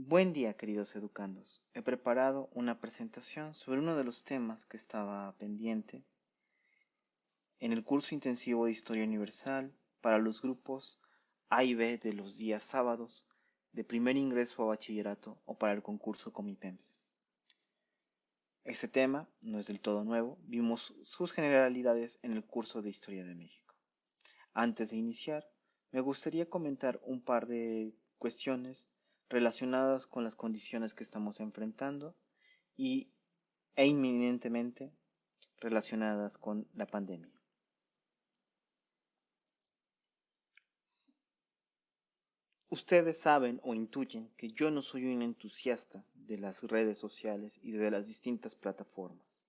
Buen día, queridos educandos. He preparado una presentación sobre uno de los temas que estaba pendiente en el curso intensivo de Historia Universal para los grupos A y B de los días sábados de primer ingreso a bachillerato o para el concurso Comipems. Este tema no es del todo nuevo, vimos sus generalidades en el curso de Historia de México. Antes de iniciar, me gustaría comentar un par de cuestiones relacionadas con las condiciones que estamos enfrentando e inminentemente relacionadas con la pandemia. Ustedes saben o intuyen que yo no soy un entusiasta de las redes sociales y de las distintas plataformas.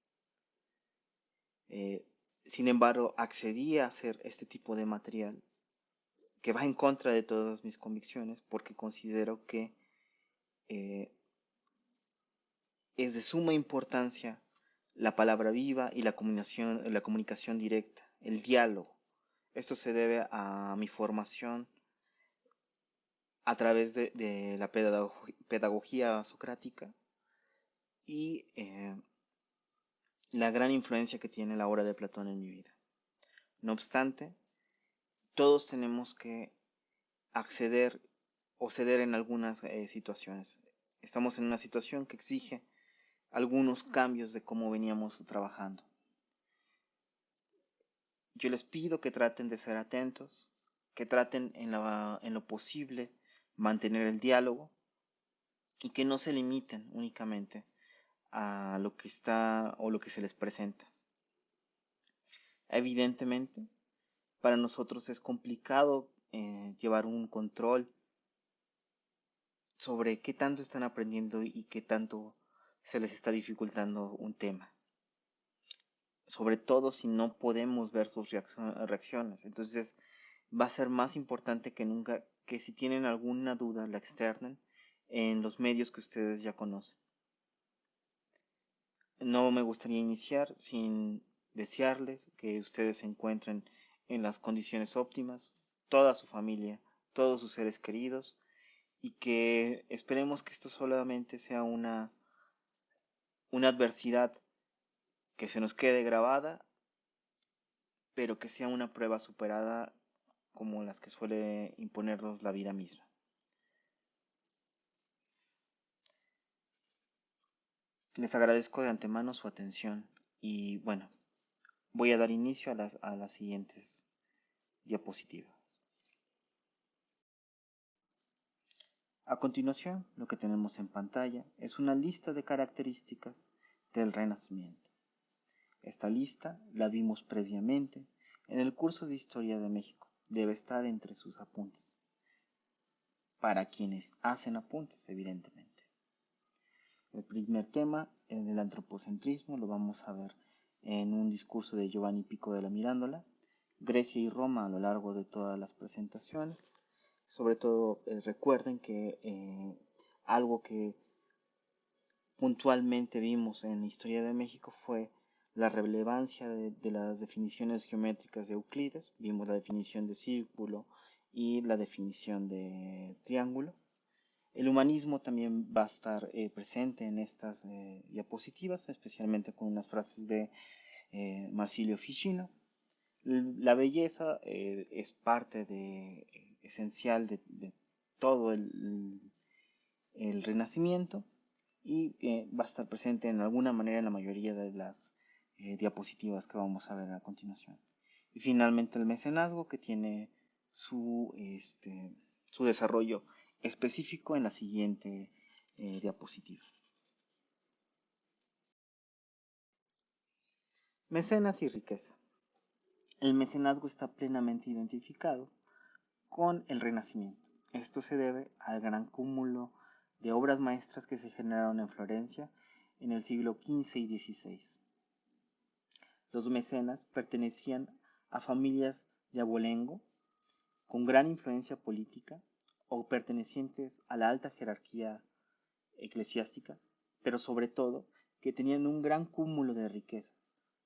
Sin embargo, accedí a hacer este tipo de material que va en contra de todas mis convicciones porque considero que eh, es de suma importancia la palabra viva y la comunicación directa, el diálogo. Esto se debe a mi formación a través de la pedagogía socrática y la gran influencia que tiene la obra de Platón en mi vida. No obstante, todos tenemos que acceder o ceder en algunas situaciones. Estamos en una situación que exige algunos cambios de cómo veníamos trabajando. Yo les pido que traten de ser atentos, que traten en lo posible mantener el diálogo y que no se limiten únicamente a lo que está o lo que se les presenta. Evidentemente, para nosotros es complicado llevar un control sobre qué tanto están aprendiendo y qué tanto se les está dificultando un tema. Sobre todo si no podemos ver sus reacciones. Entonces va a ser más importante que nunca que si tienen alguna duda la externen en los medios que ustedes ya conocen. No me gustaría iniciar sin desearles que ustedes se encuentren en las condiciones óptimas, toda su familia, todos sus seres queridos, y que esperemos que esto solamente sea una adversidad que se nos quede grabada, pero que sea una prueba superada como las que suele imponernos la vida misma. Les agradezco de antemano su atención y bueno, voy a dar inicio a las siguientes diapositivas. A continuación, lo que tenemos en pantalla es una lista de características del Renacimiento. Esta lista la vimos previamente en el curso de Historia de México. Debe estar entre sus apuntes. Para quienes hacen apuntes, evidentemente. El primer tema, el antropocentrismo, lo vamos a ver en un discurso de Giovanni Pico de la Mirandola. Grecia y Roma a lo largo de todas las presentaciones. Sobre todo recuerden que algo que puntualmente vimos en la historia de México fue la relevancia de las definiciones geométricas de Euclides. Vimos la definición de círculo y la definición de triángulo. El humanismo también va a estar presente en estas diapositivas, especialmente con unas frases de Marsilio Ficino. La belleza es parte esencial de todo el Renacimiento y va a estar presente en alguna manera en la mayoría de las diapositivas que vamos a ver a continuación. Y finalmente el mecenazgo, que tiene su desarrollo específico en la siguiente diapositiva. Mecenas y riqueza. El mecenazgo está plenamente identificado con el Renacimiento. Esto se debe al gran cúmulo de obras maestras que se generaron en Florencia en el siglo XV y XVI. Los mecenas pertenecían a familias de abolengo con gran influencia política o pertenecientes a la alta jerarquía eclesiástica, pero sobre todo que tenían un gran cúmulo de riqueza,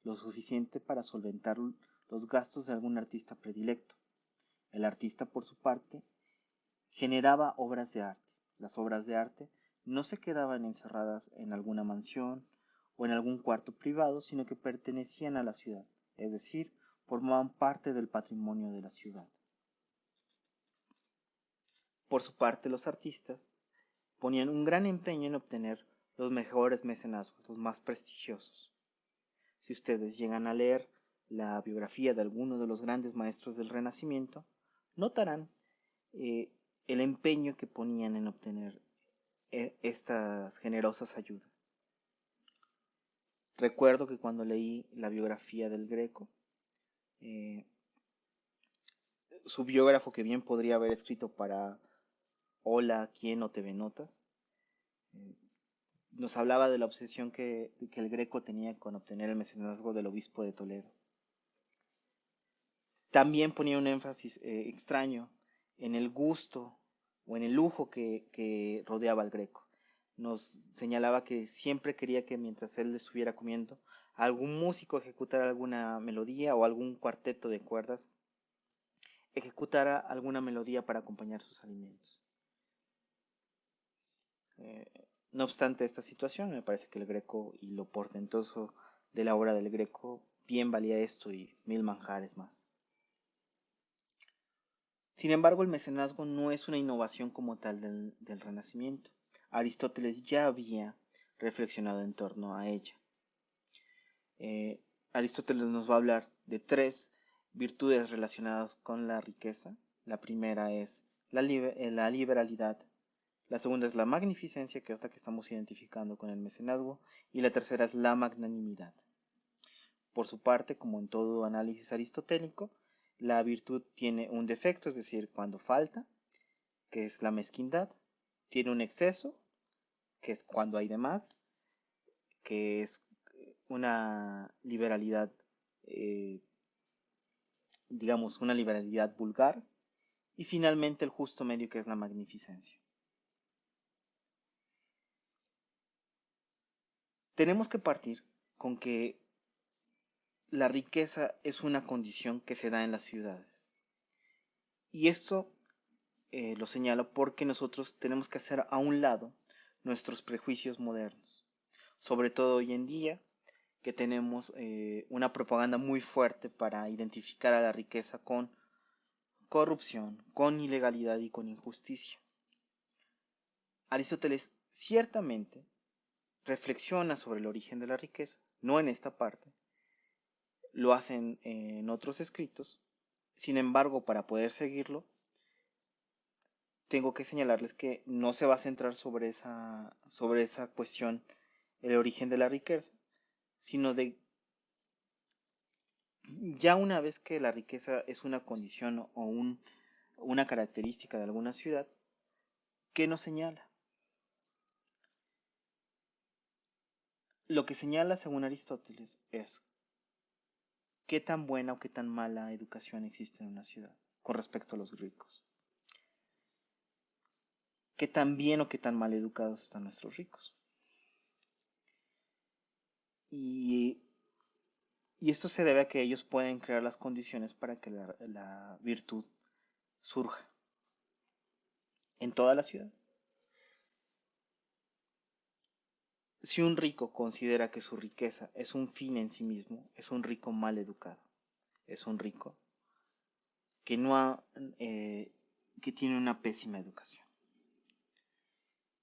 lo suficiente para solventar los gastos de algún artista predilecto. El artista, por su parte, generaba obras de arte las obras de arte, no se quedaban encerradas en alguna mansión o en algún cuarto privado, sino que pertenecían a la ciudad, es decir, formaban parte del patrimonio de la ciudad. Por su parte, los artistas ponían un gran empeño en obtener los mejores mecenazgos, los más prestigiosos. Si ustedes llegan a leer la biografía de alguno de los grandes maestros del Renacimiento, notarán el empeño que ponían en obtener estas generosas ayudas. Recuerdo que cuando leí la biografía del Greco, eh, su biógrafo, que bien podría haber escrito para Hola, ¿quién o TV Notas?, eh, nos hablaba de la obsesión que el Greco tenía con obtener el mecenazgo del obispo de Toledo. También ponía un énfasis extraño en el gusto o en el lujo que rodeaba al Greco. Nos señalaba que siempre quería que mientras él estuviera comiendo, algún músico ejecutara alguna melodía o algún cuarteto de cuerdas ejecutara alguna melodía para acompañar sus alimentos. No obstante esta situación, me parece que el Greco y lo portentoso de la obra del Greco bien valía esto y mil manjares más. Sin embargo, el mecenazgo no es una innovación como tal del Renacimiento. Aristóteles ya había reflexionado en torno a ella. Aristóteles nos va a hablar de tres virtudes relacionadas con la riqueza. La primera es la liberalidad, la segunda es la magnificencia, que es la que estamos identificando con el mecenazgo, y la tercera es la magnanimidad. Por su parte, como en todo análisis aristotélico, la virtud tiene un defecto, es decir, cuando falta, que es la mezquindad, tiene un exceso, que es cuando hay de más, que es una liberalidad, eh, digamos, una liberalidad vulgar, y finalmente el justo medio, que es la magnificencia. Tenemos que partir con que la riqueza es una condición que se da en las ciudades. Y esto lo señalo porque nosotros tenemos que hacer a un lado nuestros prejuicios modernos. Sobre todo hoy en día, que tenemos una propaganda muy fuerte para identificar a la riqueza con corrupción, con ilegalidad y con injusticia. Aristóteles ciertamente reflexiona sobre el origen de la riqueza, no en esta parte, lo hacen en otros escritos. Sin embargo, para poder seguirlo, tengo que señalarles que no se va a centrar sobre esa cuestión, el origen de la riqueza, sino de ya una vez que la riqueza es una condición o una característica de alguna ciudad, ¿qué nos señala? Lo que señala, según Aristóteles, es qué tan buena o qué tan mala educación existe en una ciudad con respecto a los ricos. Qué tan bien o qué tan mal educados están nuestros ricos. Y, y esto se debe a que ellos pueden crear las condiciones para que la virtud surja en toda la ciudad. Si un rico considera que su riqueza es un fin en sí mismo, es un rico mal educado. Es un rico que no ha, que tiene una pésima educación.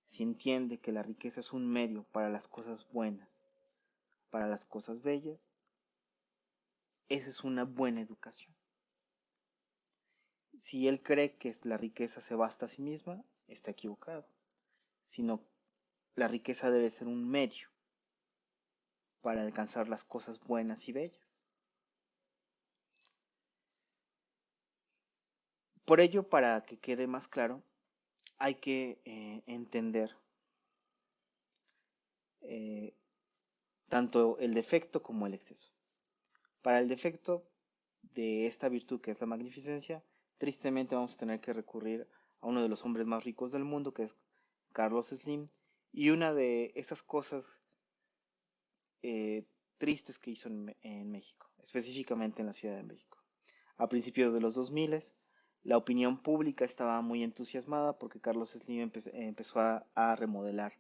Si entiende que la riqueza es un medio para las cosas buenas, para las cosas bellas, esa es una buena educación. Si él cree que la riqueza se basta a sí misma, está equivocado. Sino la riqueza debe ser un medio para alcanzar las cosas buenas y bellas. Por ello, para que quede más claro, hay que entender eh, tanto el defecto como el exceso. Para el defecto de esta virtud, que es la magnificencia, tristemente vamos a tener que recurrir a uno de los hombres más ricos del mundo, que es Carlos Slim, y una de esas cosas tristes que hizo en México, específicamente en la Ciudad de México. A principios de los 2000 La opinión pública estaba muy entusiasmada porque Carlos Slim empezó a remodelar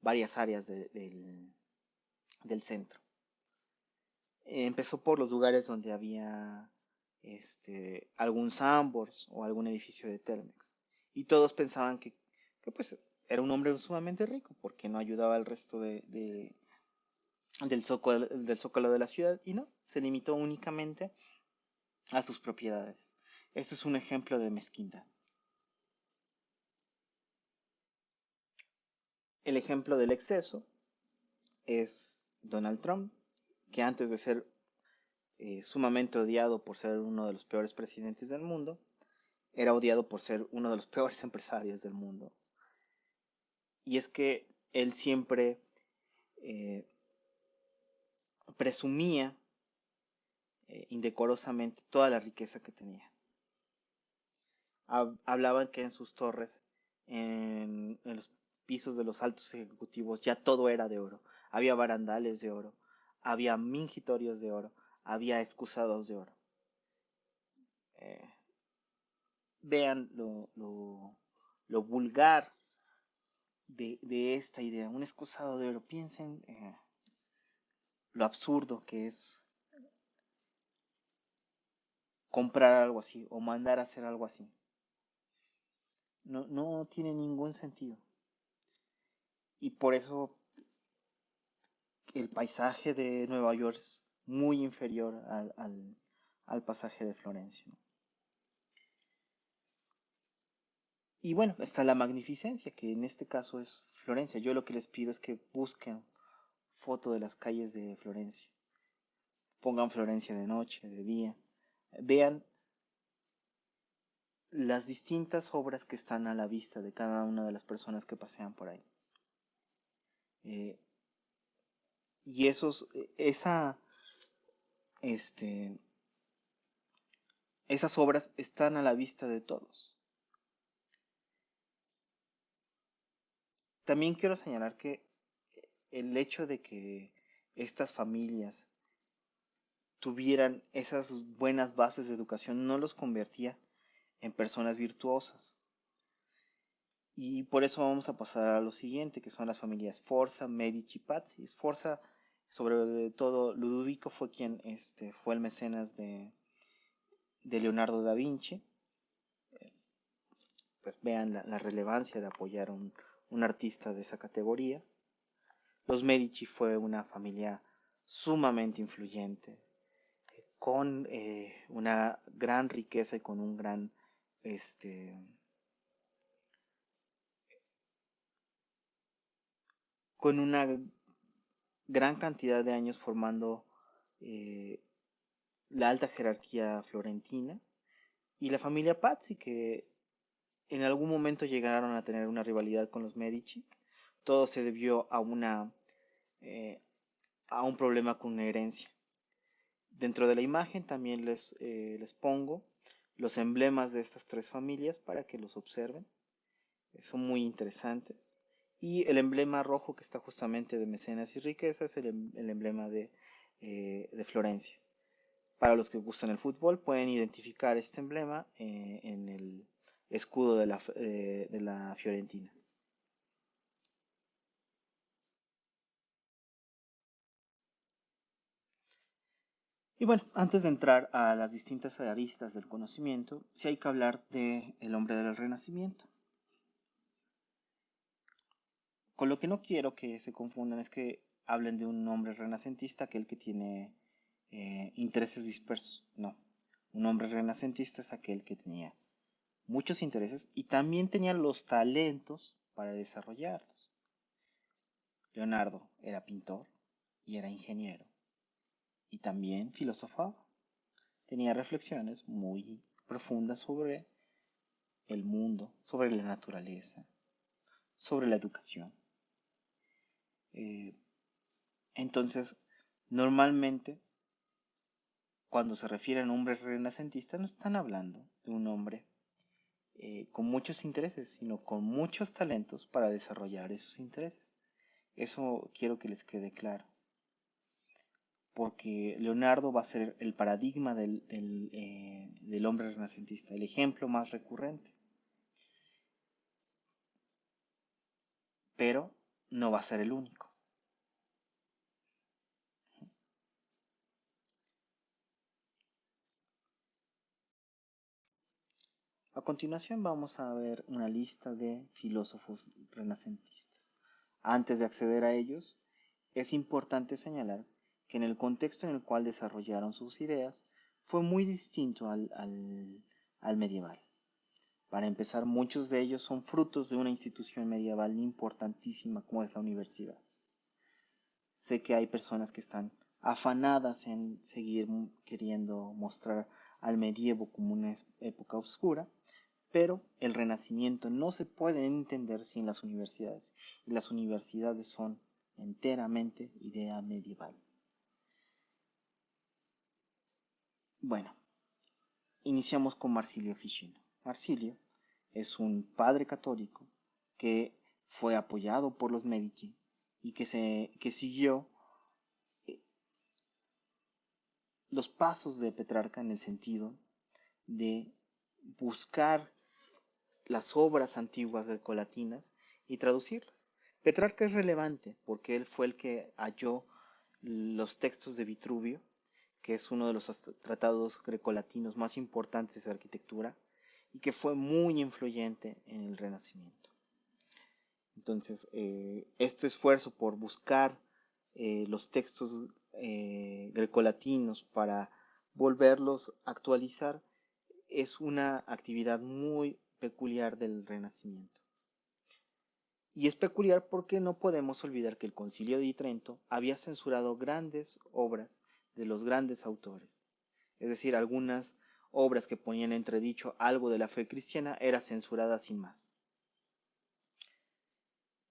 varias áreas del centro. Empezó por los lugares donde había algún Sambors o algún edificio de Telmex. Y todos pensaban que, pues era un hombre sumamente rico porque no ayudaba al resto del zócalo de la ciudad y no, se limitó únicamente a sus propiedades. Eso es un ejemplo de mezquindad. El ejemplo del exceso es Donald Trump, que antes de ser sumamente odiado por ser uno de los peores presidentes del mundo, era odiado por ser uno de los peores empresarios del mundo. Y es que él siempre eh, presumía indecorosamente toda la riqueza que tenía. Hablaban que en sus torres, en los pisos de los altos ejecutivos, ya todo era de oro. Había barandales de oro, había mingitorios de oro, había excusados de oro. Eh, Vean lo vulgar de esta idea, un excusado de oro. Piensen lo absurdo que es comprar algo así o mandar a hacer algo así. No, no tiene ningún sentido. Y por eso el paisaje de Nueva York es muy inferior al pasaje de Florencia, ¿no? Y bueno, está la magnificencia, que en este caso es Florencia. Yo lo que les pido es que busquen foto de las calles de Florencia. Pongan Florencia de noche, de día. Vean las distintas obras que están a la vista de cada una de las personas que pasean por ahí. Eh, y este, esas obras están a la vista de todos. También quiero señalar que el hecho de que estas familias tuvieran esas buenas bases de educación no los convertía en personas virtuosas. Y por eso vamos a pasar a lo siguiente, que son las familias Forza, Medici, Pazzi. Forza, sobre todo, Ludovico fue quien fue el mecenas de Leonardo da Vinci. Pues vean la relevancia de apoyar a un artista de esa categoría. Los Medici fue una familia sumamente influyente, con una gran riqueza y con un gran, con una gran cantidad de años formando eh, la alta jerarquía florentina, y la familia Pazzi, que en algún momento llegaron a tener una rivalidad con los Medici. Todo se debió eh, a un problema con una herencia. Dentro de la imagen también les pongo los emblemas de estas tres familias para que los observen. Son muy interesantes. Y el emblema rojo que está justamente de mecenas y riqueza es el emblema de Florencia. Para los que gustan el fútbol, pueden identificar este emblema en el escudo de la Fiorentina. Y bueno, antes de entrar a las distintas aristas del conocimiento, sí hay que hablar del hombre del Renacimiento. Con lo que no quiero que se confundan es que hablen de un hombre renacentista, aquel que tiene intereses dispersos. No, un hombre renacentista es aquel que tenía muchos intereses y también tenía los talentos para desarrollarlos. Leonardo era pintor y era ingeniero y también filosofaba. Tenía reflexiones muy profundas sobre el mundo, sobre la naturaleza, sobre la educación. Eh, entonces, normalmente, cuando se refieren a hombres renacentistas, no están hablando de un hombre con muchos intereses, sino con muchos talentos para desarrollar esos intereses. Eso quiero que les quede claro. porque Leonardo va a ser el paradigma del hombre renacentista, el ejemplo más recurrente, pero no va a ser el único. A continuación vamos a ver una lista de filósofos renacentistas. Antes de acceder a ellos, es importante señalar que en el contexto en el cual desarrollaron sus ideas fue muy distinto al medieval. Para empezar, muchos de ellos son frutos de una institución medieval importantísima como es la universidad. Sé que hay personas que están afanadas en seguir queriendo mostrar al medievo como una época oscura, pero el Renacimiento no se puede entender sin las universidades, y las universidades son enteramente idea medieval. Bueno, iniciamos con Marsilio Ficino. Marsilio es un padre católico que fue apoyado por los Medici y que siguió los pasos de Petrarca en el sentido de buscar las obras antiguas grecolatinas y traducirlas. Petrarca es relevante porque él fue el que halló los textos de Vitruvio, que es uno de los tratados grecolatinos más importantes de arquitectura y que fue muy influyente en el Renacimiento. Entonces, este esfuerzo por buscar los textos grecolatinos para volverlos a actualizar es una actividad muy peculiar del Renacimiento. Y es peculiar porque no podemos olvidar que el Concilio de Trento había censurado grandes obras de los grandes autores. Es decir, algunas obras que ponían en entredicho algo de la fe cristiana eran censuradas sin más.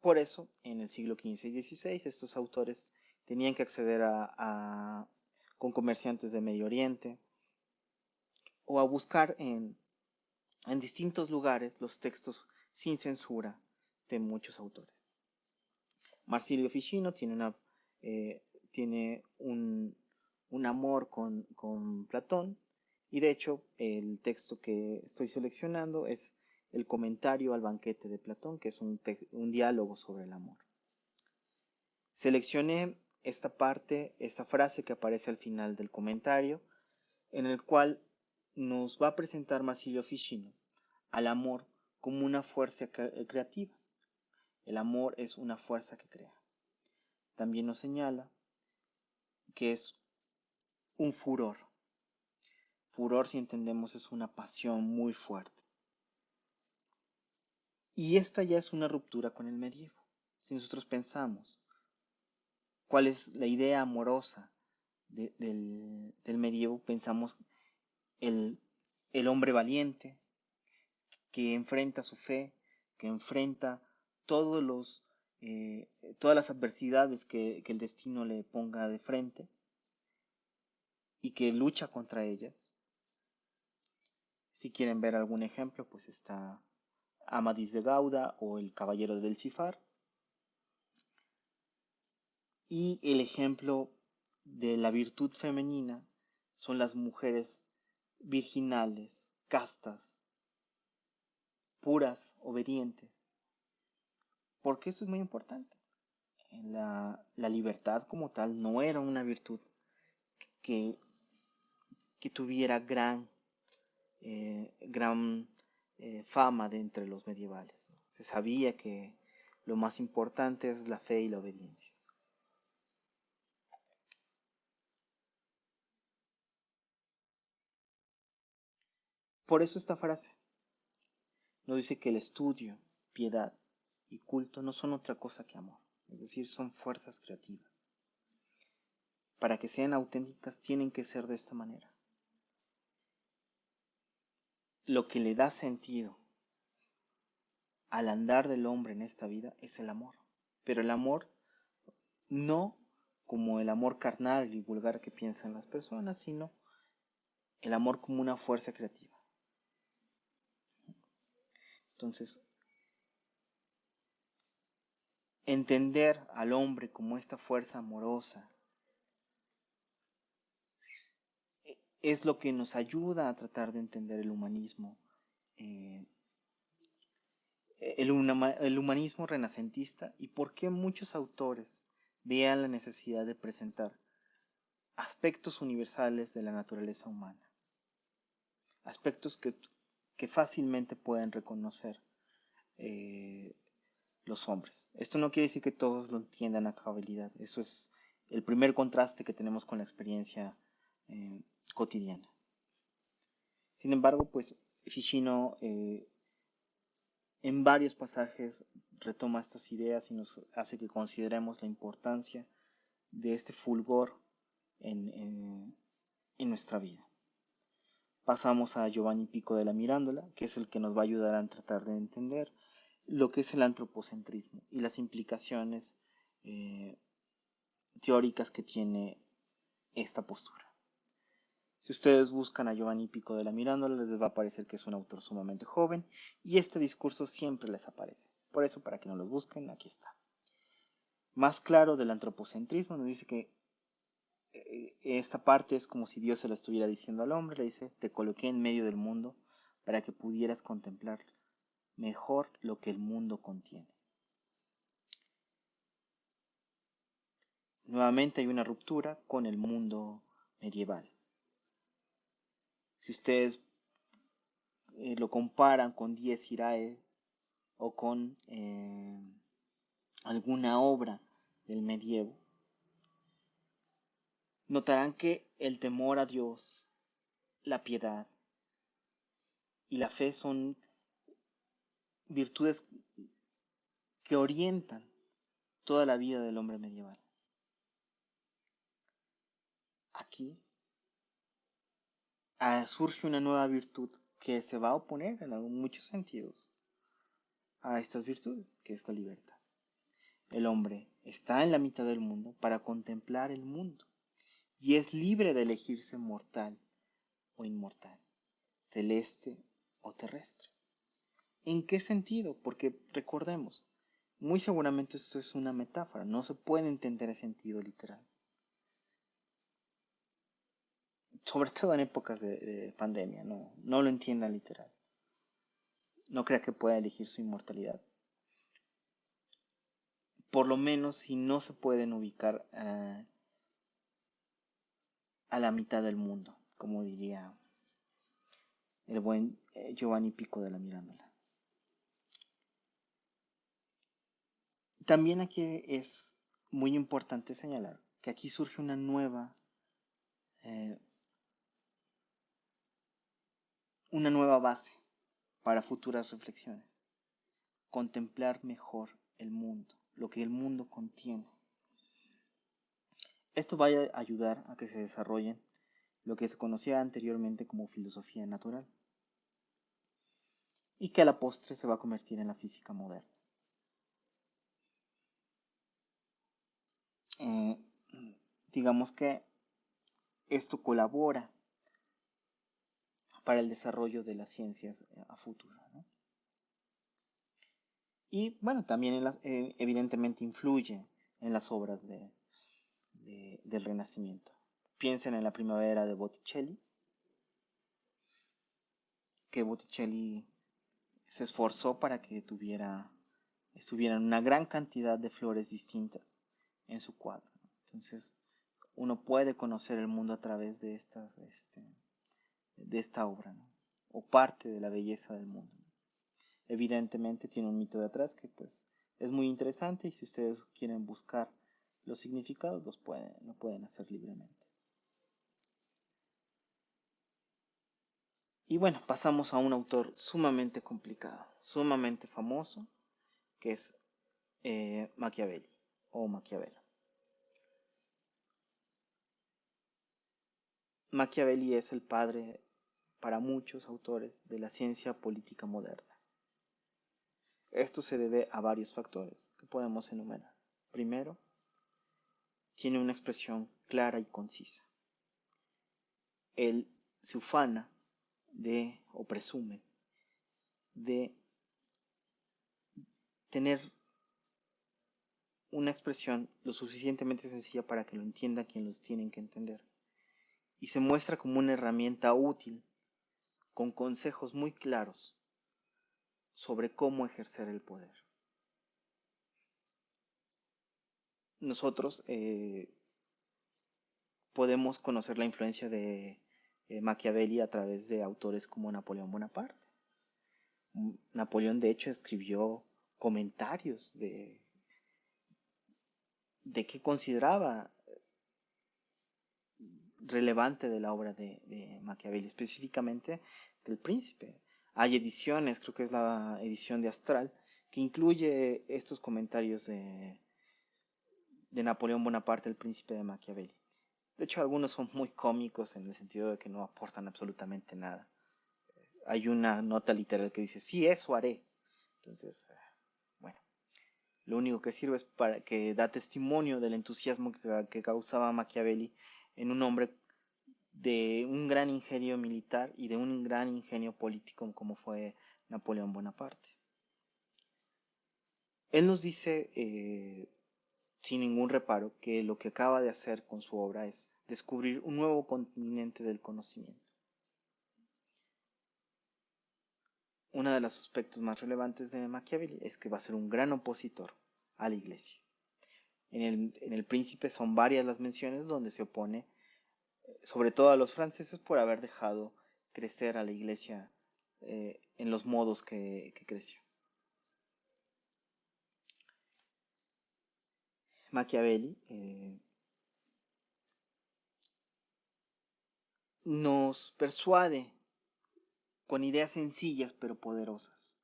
Por eso, en el siglo XV y XVI, estos autores tenían que acceder con comerciantes de Medio Oriente o a buscar en distintos lugares los textos sin censura de muchos autores. Marsilio Ficino tiene un amor con Platón y de hecho el texto que estoy seleccionando es el comentario al banquete de Platón, que es un diálogo sobre el amor. Seleccioné esta frase que aparece al final del comentario, en el cual nos va a presentar Marsilio Ficino al amor como una fuerza creativa. El amor es una fuerza que crea. También nos señala que es un furor. Furor, si entendemos, es una pasión muy fuerte. Y esta ya es una ruptura con el medievo. Si nosotros pensamos cuál es la idea amorosa del medievo, pensamos el, el hombre valiente que enfrenta su fe, que enfrenta todos todas las adversidades que el destino le ponga de frente y que lucha contra ellas. Si quieren ver algún ejemplo, pues está Amadís de Gauda o el Caballero del Cifar. Y el ejemplo de la virtud femenina son las mujeres virginales, castas, puras, obedientes. Porque esto es muy importante. La libertad como tal no era una virtud que, que tuviera gran fama de entre los medievales, ¿no? Se sabía que lo más importante es la fe y la obediencia. Por eso esta frase nos dice que el estudio, piedad y culto no son otra cosa que amor, es decir, son fuerzas creativas. Para que sean auténticas tienen que ser de esta manera. Lo que le da sentido al andar del hombre en esta vida es el amor, pero el amor no como el amor carnal y vulgar que piensan las personas, sino el amor como una fuerza creativa. Entonces, entender al hombre como esta fuerza amorosa es lo que nos ayuda a tratar de entender el humanismo, eh, el humanismo renacentista, y por qué muchos autores vean la necesidad de presentar aspectos universales de la naturaleza humana, aspectos que fácilmente pueden reconocer eh, los hombres. Esto no quiere decir que todos lo entiendan a cabalidad, eso es el primer contraste que tenemos con la experiencia eh, cotidiana. Sin embargo, pues Ficino en varios pasajes retoma estas ideas y nos hace que consideremos la importancia de este fulgor en nuestra vida. Pasamos a Giovanni Pico de la Mirandola, que es el que nos va a ayudar a tratar de entender lo que es el antropocentrismo y las implicaciones eh, teóricas que tiene esta postura. Si ustedes buscan a Giovanni Pico de la Mirandola, les va a parecer que es un autor sumamente joven y este discurso siempre les aparece. Por eso, para que no los busquen, aquí está. Más claro del antropocentrismo, nos dice que esta parte es como si Dios se la estuviera diciendo al hombre, le dice, te coloqué en medio del mundo para que pudieras contemplar mejor lo que el mundo contiene. Nuevamente hay una ruptura con el mundo medieval. Si ustedes lo comparan con Dies Irae o con alguna obra del medievo, notarán que el temor a Dios, la piedad y la fe son virtudes que orientan toda la vida del hombre medieval. Aquí surge una nueva virtud que se va a oponer en muchos sentidos a estas virtudes, que es la libertad. El hombre está en la mitad del mundo para contemplar el mundo y es libre de elegirse mortal o inmortal, celeste o terrestre. ¿En qué sentido? Porque recordemos, muy seguramente esto es una metáfora, no se puede entender en sentido literal. Sobre todo en épocas de pandemia, no lo entiendan literal. No crea que pueda elegir su inmortalidad. Por lo menos si no se pueden ubicar a la mitad del mundo, como diría el buen Giovanni Pico de la Mirandola. También aquí es muy importante señalar que aquí surge eh, una nueva base para futuras reflexiones. Contemplar mejor el mundo, lo que el mundo contiene. Esto va a ayudar a que se desarrollen lo que se conocía anteriormente como filosofía natural y que a la postre se va a convertir en la física moderna. Eh, digamos que esto colabora para el desarrollo de las ciencias a futuro, ¿no? Y bueno, también evidentemente influye en las obras del Renacimiento. Piensen en la primavera de Botticelli, que Botticelli se esforzó para que estuvieran una gran cantidad de flores distintas en su cuadro. Entonces, uno puede conocer el mundo a través de esta obra, ¿no? O parte de la belleza del mundo. Evidentemente tiene un mito de atrás que pues es muy interesante y si ustedes quieren buscar los significados lo pueden hacer libremente. Y bueno, pasamos a un autor sumamente complicado, sumamente famoso, que es Machiavelli o Maquiavelo. Machiavelli es el padre para muchos autores de la ciencia política moderna. Esto se debe a varios factores que podemos enumerar. Primero, tiene una expresión clara y concisa. Él se ufana o presume de tener una expresión lo suficientemente sencilla para que lo entienda quien los tienen que entender y se muestra como una herramienta útil, con consejos muy claros sobre cómo ejercer el poder. Nosotros podemos conocer la influencia de Machiavelli a través de autores como Napoleón Bonaparte. Napoleón, de hecho, escribió comentarios de qué consideraba relevante de la obra de Machiavelli, específicamente del Príncipe. Hay ediciones, creo que es la edición de Astral, que incluye estos comentarios de Napoleón Bonaparte, el Príncipe de Machiavelli. De hecho, algunos son muy cómicos en el sentido de que no aportan absolutamente nada. Hay una nota literal que dice, sí, eso haré. Entonces, bueno, lo único que sirve es para que da testimonio del entusiasmo que causaba Machiavelli en un hombre de un gran ingenio militar y de un gran ingenio político como fue Napoleón Bonaparte. Él nos dice, sin ningún reparo, que lo que acaba de hacer con su obra es descubrir un nuevo continente del conocimiento. Uno de los aspectos más relevantes de Machiavelli es que va a ser un gran opositor a la Iglesia. En el Príncipe son varias las menciones donde se opone, sobre todo a los franceses, por haber dejado crecer a la Iglesia en los modos que creció. Machiavelli nos persuade con ideas sencillas pero poderosas.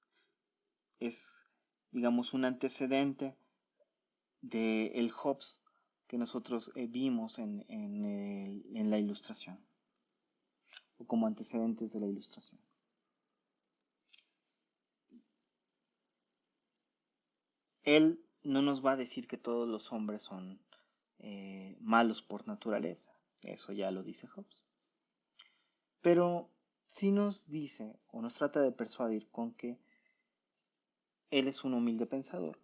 Es, digamos, un antecedente del Hobbes que nosotros vimos en la Ilustración, o como antecedentes de la Ilustración. Él no nos va a decir que todos los hombres son malos por naturaleza, eso ya lo dice Hobbes. Pero sí nos dice, o nos trata de persuadir con que él es un humilde pensador,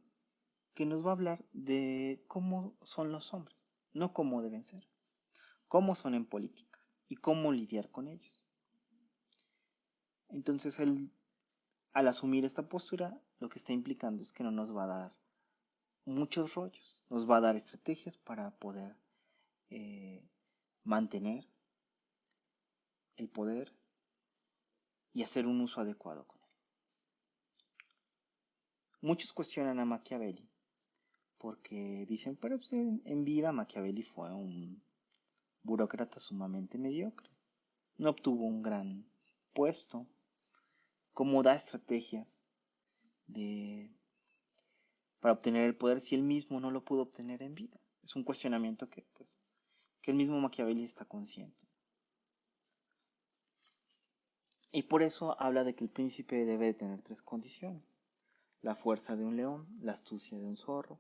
que nos va a hablar de cómo son los hombres, no cómo deben ser, cómo son en política y cómo lidiar con ellos. Entonces él, al asumir esta postura, lo que está implicando es que no nos va a dar muchos rollos, nos va a dar estrategias para poder mantener el poder y hacer un uso adecuado con él. Muchos cuestionan a Machiavelli porque dicen, pero pues, en vida Machiavelli fue un burócrata sumamente mediocre. No obtuvo un gran puesto. ¿Cómo da estrategias para obtener el poder si él mismo no lo pudo obtener en vida? Es un cuestionamiento que el mismo Machiavelli está consciente. Y por eso habla de que el príncipe debe tener tres condiciones: la fuerza de un león, la astucia de un zorro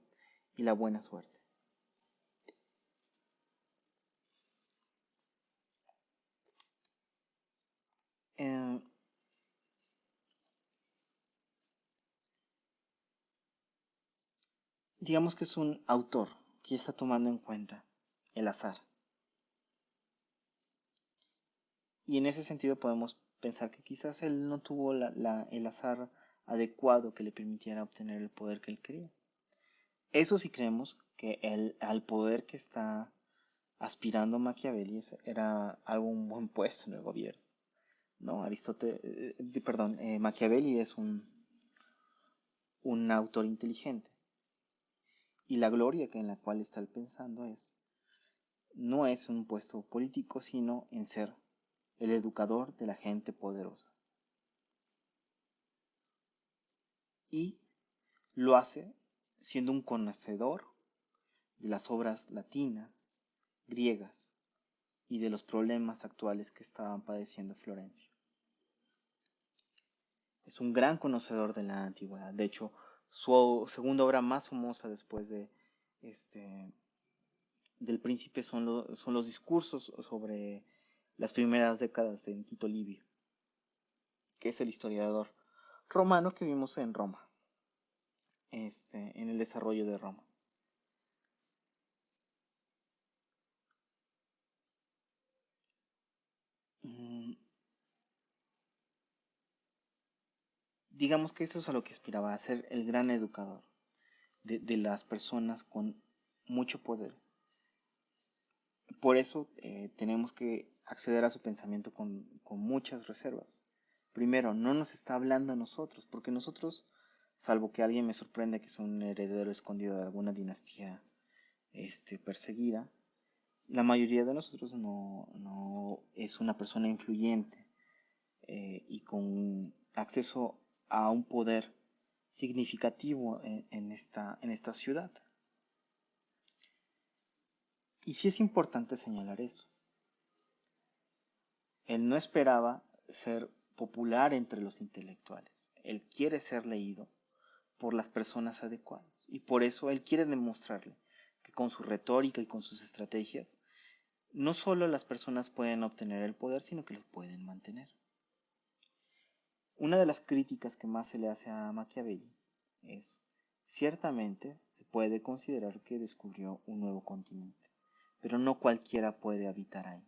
y la buena suerte. Eh, digamos que es un autor que está tomando en cuenta el azar. Y en ese sentido podemos pensar que quizás él no tuvo el azar adecuado que le permitiera obtener el poder que él quería. Eso sí creemos que al poder que está aspirando Machiavelli era un buen puesto en el gobierno. ¿No? Machiavelli es un autor inteligente. Y la gloria en la cual está él pensando no es un puesto político, sino en ser el educador de la gente poderosa. Y lo hace siendo un conocedor de las obras latinas, griegas y de los problemas actuales que estaban padeciendo Florencia. Es un gran conocedor de la antigüedad. De hecho, su segunda obra más famosa después del Príncipe son los discursos sobre las primeras décadas de Tito Livio, que es el historiador romano que vimos en Roma, en el desarrollo de Roma. digamos que eso es a lo que aspiraba, a ser el gran educador de las personas con mucho poder. Por eso tenemos que acceder a su pensamiento con muchas reservas. Primero, no nos está hablando a nosotros, porque nosotros, salvo que alguien me sorprenda que es un heredero escondido de alguna dinastía perseguida, la mayoría de nosotros no es una persona influyente y con acceso a un poder significativo en esta ciudad. Y sí es importante señalar eso. Él no esperaba ser popular entre los intelectuales. Él quiere ser leído por las personas adecuadas. Y por eso él quiere demostrarle que con su retórica y con sus estrategias, no solo las personas pueden obtener el poder, sino que lo pueden mantener. Una de las críticas que más se le hace a Machiavelli es, ciertamente se puede considerar que descubrió un nuevo continente, pero no cualquiera puede habitar ahí.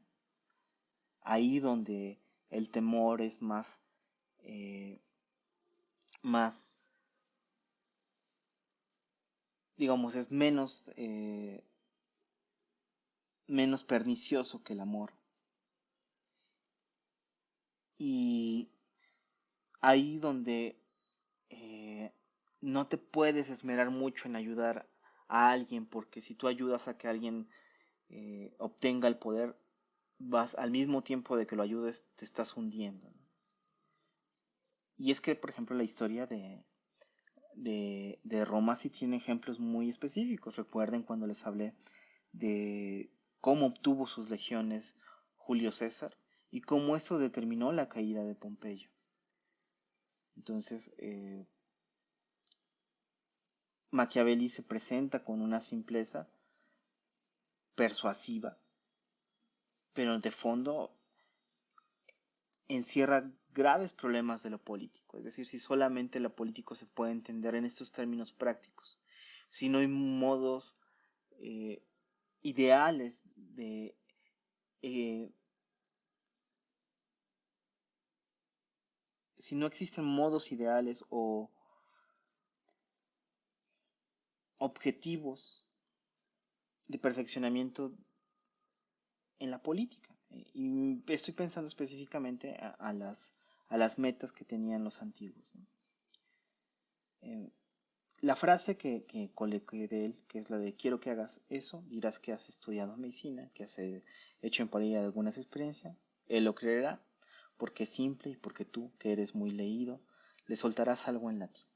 Ahí donde el temor es más, digamos, es menos pernicioso que el amor. Y ahí donde eh, no te puedes esmerar mucho en ayudar a alguien, porque si tú ayudas a que alguien obtenga el poder, vas al mismo tiempo de que lo ayudes, te estás hundiendo, ¿no? Y es que, por ejemplo, la historia de Roma sí tiene ejemplos muy específicos. Recuerden cuando les hablé de cómo obtuvo sus legiones Julio César y cómo esto determinó la caída de Pompeyo. Entonces, Machiavelli se presenta con una simpleza persuasiva, pero de fondo encierra graves problemas de lo político. Es decir, si solamente lo político se puede entender en estos términos prácticos, si no hay modos eh, ideales eh, si no existen modos ideales o objetivos de perfeccionamiento en la política. Y estoy pensando específicamente a las metas que tenían los antiguos, ¿no? Eh, la frase que coloqué de él, que es la de quiero que hagas eso, dirás que has estudiado medicina, que has hecho en París algunas experiencias, él lo creerá, porque es simple y porque tú, que eres muy leído, le soltarás algo en latín.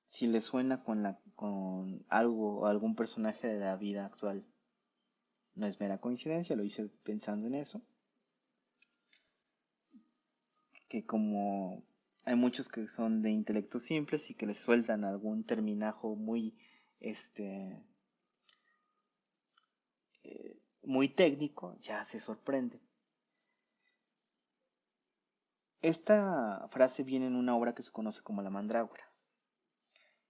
Si le suena con algo o algún personaje de la vida actual, no es mera coincidencia, lo hice pensando en eso, que como hay muchos que son de intelectos simples y que les sueltan algún terminajo este, muy técnico, ya se sorprende. Esta frase viene en una obra que se conoce como La Mandrágora,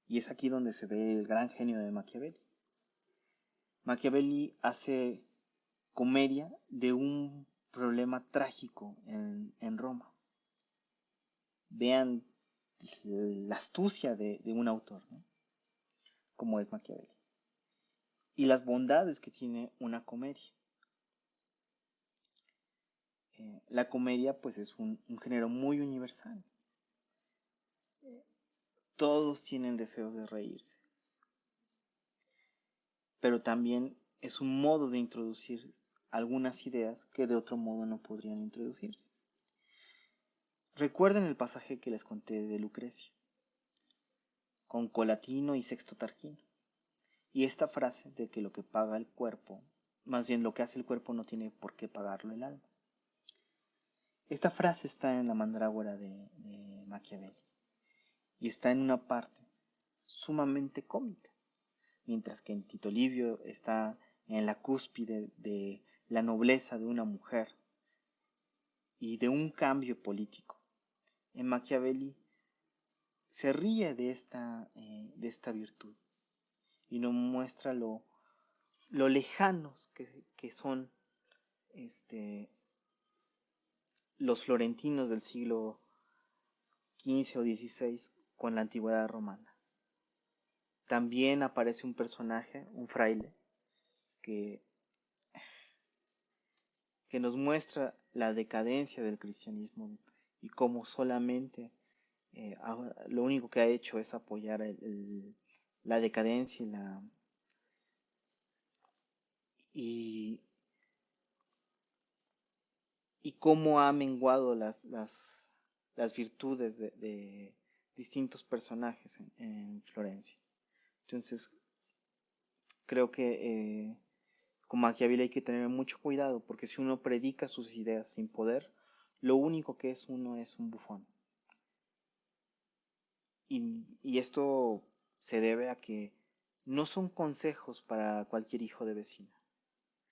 y es aquí donde se ve el gran genio de Machiavelli. Machiavelli hace comedia de un problema trágico en Roma. Vean la astucia de un autor, ¿no? Como es Machiavelli. Y las bondades que tiene una comedia. La comedia pues es un género muy universal. Todos tienen deseos de reírse. Pero también es un modo de introducir algunas ideas que de otro modo no podrían introducirse. Recuerden el pasaje que les conté de Lucrecia, con Colatino y Sexto Tarquino. Y esta frase de que lo que paga el cuerpo, más bien lo que hace el cuerpo no tiene por qué pagarlo el alma. Esta frase está en la mandrágora de Machiavelli y está en una parte sumamente cómica, mientras que en Tito Livio está en la cúspide de la nobleza de una mujer y de un cambio político. En Machiavelli se ríe de esta virtud y nos muestra lo lejanos que son los florentinos del siglo XV o XVI con la antigüedad romana. También aparece un personaje, un fraile, que, que nos muestra la decadencia del cristianismo y cómo solamente lo único que ha hecho es apoyar la decadencia y, y cómo ha menguado las virtudes de distintos personajes en Florencia. Entonces, creo que con Maquiavelo hay que tener mucho cuidado, porque si uno predica sus ideas sin poder, lo único que es uno es un bufón. Y esto se debe a que no son consejos para cualquier hijo de vecina,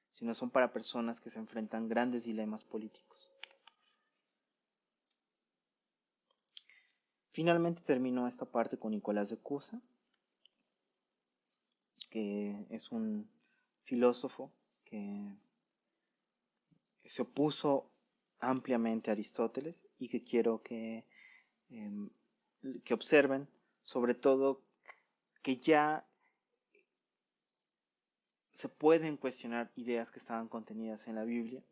sino son para personas que se enfrentan grandes dilemas políticos. Finalmente terminó esta parte con Nicolás de Cusa, que es un filósofo que se opuso ampliamente a Aristóteles y que quiero eh, que observen, sobre todo que ya se pueden cuestionar ideas que estaban contenidas en la Biblia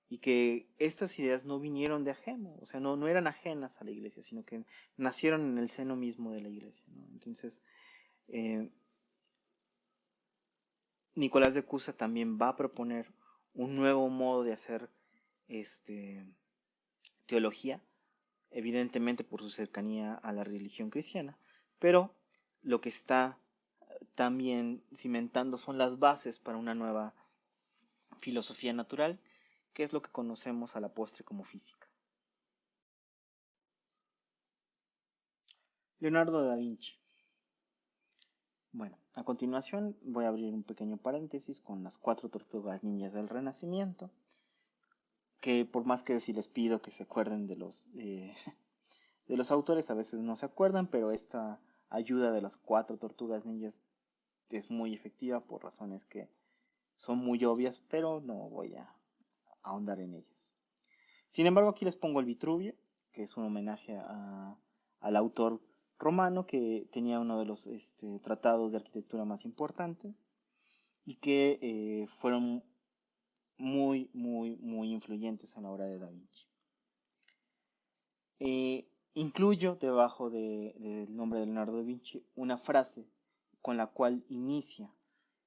y que estas ideas no vinieron de ajeno, o sea, no eran ajenas a la iglesia, sino que nacieron en el seno mismo de la iglesia, ¿no? Entonces, eh, Nicolás de Cusa también va a proponer un nuevo modo de hacer este, teología, evidentemente por su cercanía a la religión cristiana, pero lo que está también cimentando son las bases para una nueva filosofía natural, que es lo que conocemos a la postre como física. Leonardo da Vinci. Bueno, a continuación voy a abrir un pequeño paréntesis con las cuatro tortugas ninjas del Renacimiento, que por más que si les pido que se acuerden de los autores, a veces no se acuerdan, pero esta ayuda de las cuatro tortugas ninjas es muy efectiva por razones que son muy obvias, pero no voy a ahondar en ellas. Sin embargo, aquí les pongo el Vitruvio, que es un homenaje al autor romano que tenía uno de los tratados de arquitectura más importantes y que fueron muy influyentes en la obra de Da Vinci. Incluyo debajo del nombre de Leonardo da Vinci una frase con la cual inicia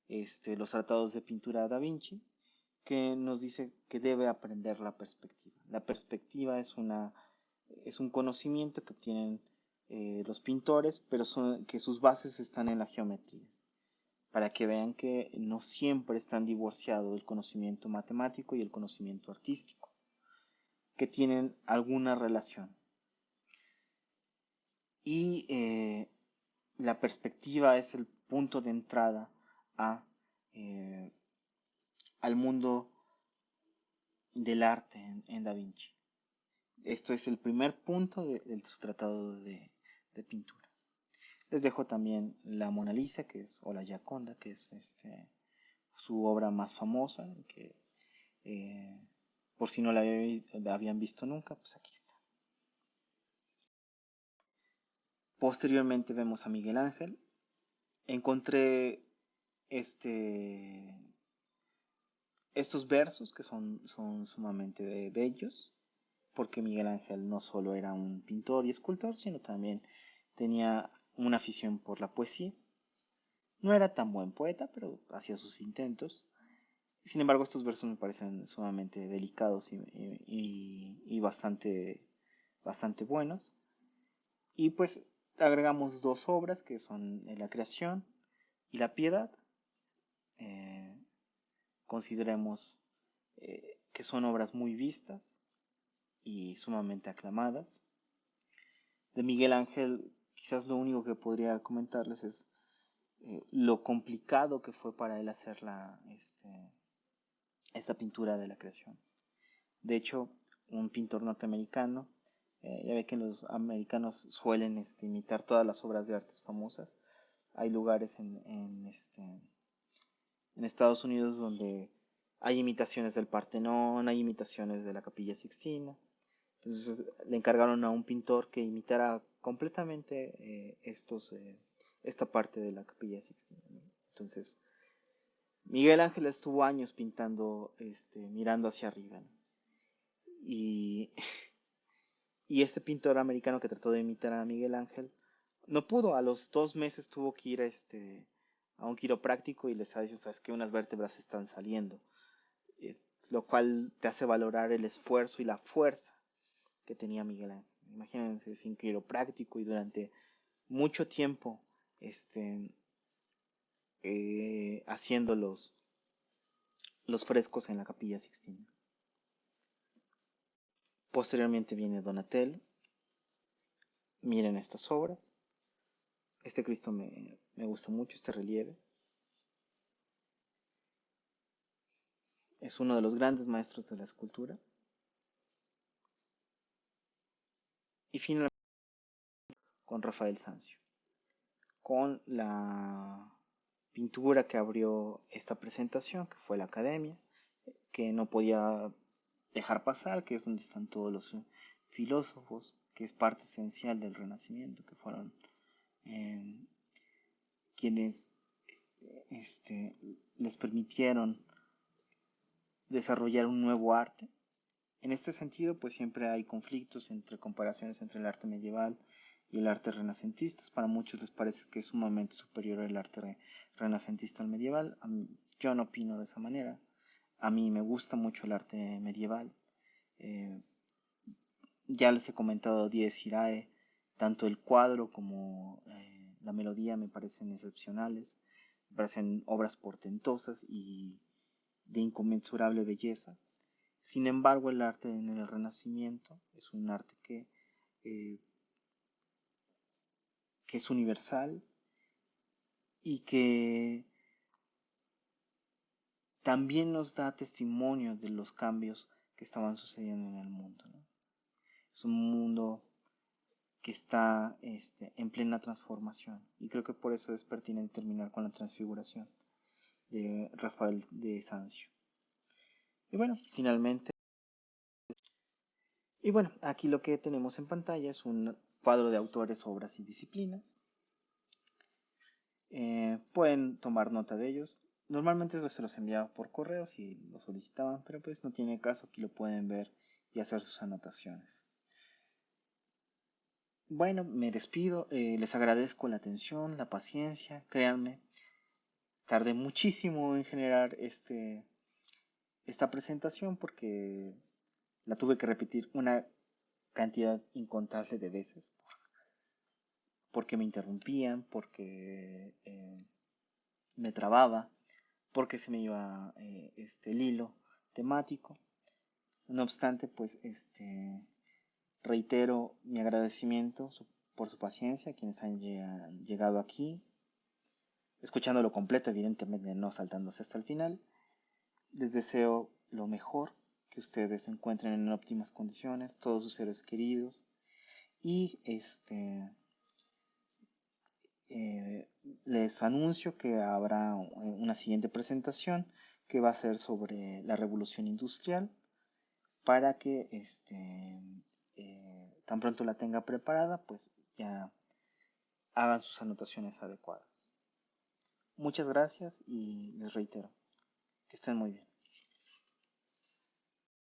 los tratados de pintura Da Vinci, que nos dice que debe aprender la perspectiva. La perspectiva es un conocimiento que obtienen los pintores, pero que sus bases están en la geometría, para que vean que no siempre están divorciados del conocimiento matemático y el conocimiento artístico, que tienen alguna relación. Y la perspectiva es el punto de entrada a, eh, al mundo del arte en Da Vinci. Esto es el primer punto de su tratado de pintura. Les dejo también la Mona Lisa, o la Gioconda, que es su obra más famosa, que eh, por si no la habían visto nunca, pues aquí está. Posteriormente vemos a Miguel Ángel. Encontré este, estos versos que son sumamente bellos, porque Miguel Ángel no solo era un pintor y escultor, sino también tenía una afición por la poesía. No era tan buen poeta, pero hacía sus intentos. Sin embargo, estos versos me parecen sumamente delicados y bastante buenos. Y pues agregamos dos obras que son La creación y La piedad. Eh, Consideremos que son obras muy vistas y sumamente aclamadas. De Miguel Ángel, quizás lo único que podría comentarles es lo complicado que fue para él hacer esta pintura de la creación. De hecho, un pintor norteamericano, ya ve que los americanos suelen imitar todas las obras de artes famosas. Hay lugares en Estados Unidos donde hay imitaciones del Partenón, hay imitaciones de la Capilla Sixtina. Entonces le encargaron a un pintor que imitara completamente esta parte de la Capilla Sixtina, ¿no? Entonces Miguel Ángel estuvo años pintando, mirando hacia arriba, ¿no? Y, y este pintor americano que trató de imitar a Miguel Ángel no pudo. A los 2 meses tuvo que ir a un quiropráctico y le estaba diciendo, sabes que unas vértebras están saliendo, eh, lo cual te hace valorar el esfuerzo y la fuerza que tenía Miguel Ángel. Imagínense, sin quiropráctico y durante mucho tiempo haciendo los frescos en la Capilla Sixtina. Posteriormente viene Donatello. Miren estas obras. Este Cristo me gusta mucho, este relieve. Es uno de los grandes maestros de la escultura. Y finalmente con Rafael Sanzio, con la pintura que abrió esta presentación, que fue la Academia, que no podía dejar pasar, que es donde están todos los filósofos, que es parte esencial del Renacimiento, que fueron eh, quienes les permitieron desarrollar un nuevo arte. En este sentido, pues siempre hay conflictos entre comparaciones entre el arte medieval y el arte renacentista. Para muchos les parece que es sumamente superior el arte renacentista al medieval. Yo no opino de esa manera. A mí me gusta mucho el arte medieval. Eh, ya les he comentado Dies Irae, tanto el cuadro como la melodía me parecen excepcionales, me parecen obras portentosas y de inconmensurable belleza. Sin embargo, el arte en el Renacimiento es un arte eh, que es universal y que también nos da testimonio de los cambios que estaban sucediendo en el mundo, ¿no? Es un mundo que está en plena transformación y creo que por eso es pertinente terminar con la transfiguración de Rafael de Sanzio. Y bueno, finalmente, y bueno, aquí lo que tenemos en pantalla es un cuadro de autores, obras y disciplinas. Pueden tomar nota de ellos. Normalmente se los enviaba por correo si lo solicitaban, pero pues no tiene caso, aquí lo pueden ver y hacer sus anotaciones. Bueno, me despido, les agradezco la atención, la paciencia, créanme, tardé muchísimo en generar esta presentación porque la tuve que repetir una cantidad incontable de veces porque me interrumpían, porque me trababa, porque se me iba el hilo temático. No obstante, pues reitero mi agradecimiento por su paciencia, quienes han llegado aquí, escuchándolo completo, evidentemente no saltándose hasta el final. Les deseo lo mejor, que ustedes se encuentren en óptimas condiciones, todos sus seres queridos, y les anuncio que habrá una siguiente presentación que va a ser sobre la revolución industrial para que tan pronto la tenga preparada, pues ya hagan sus anotaciones adecuadas. Muchas gracias y les reitero que estén muy bien.